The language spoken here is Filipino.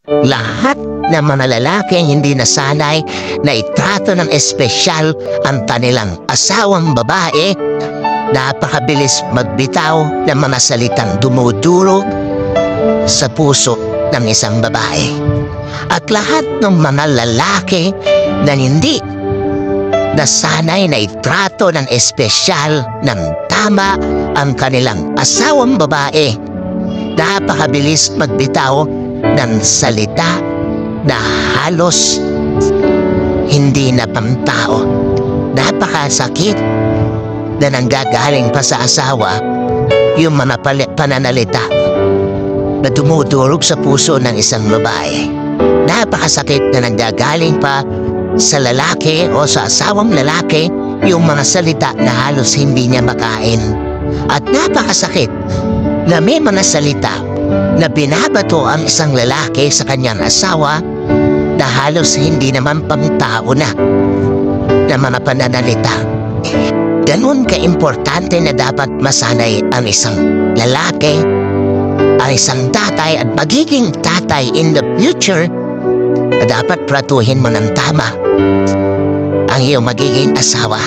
Lahat ng mga lalaking hindi nasanay na itrato ng espesyal ang kanilang asawang babae, napakabilis magbitaw ng mga salitang dumudurog sa puso ng isang babae. At lahat ng mga lalaki na hindi nasanay na itrato ng espesyal ng tama ang kanilang asawang babae, napakabilis magbitaw ng salita na halos hindi na pamtao. Napakasakit na nanggagaling pa sa asawa yung mga pananalita na dumudurog sa puso ng isang babae. Napakasakit na nanggagaling pa sa lalaki o sa asawang lalaki yung mga salita na halos hindi niya makain. At napakasakit na may mga salita na binabato ang isang lalaki sa kanyang asawa na halos hindi naman pangtao na mga pananalita. Ganun ka-importante na dapat masanay ang isang lalaki, ang isang tatay at magiging tatay in the future, na dapat pratuhin mo ng tama ang iyong magiging asawa.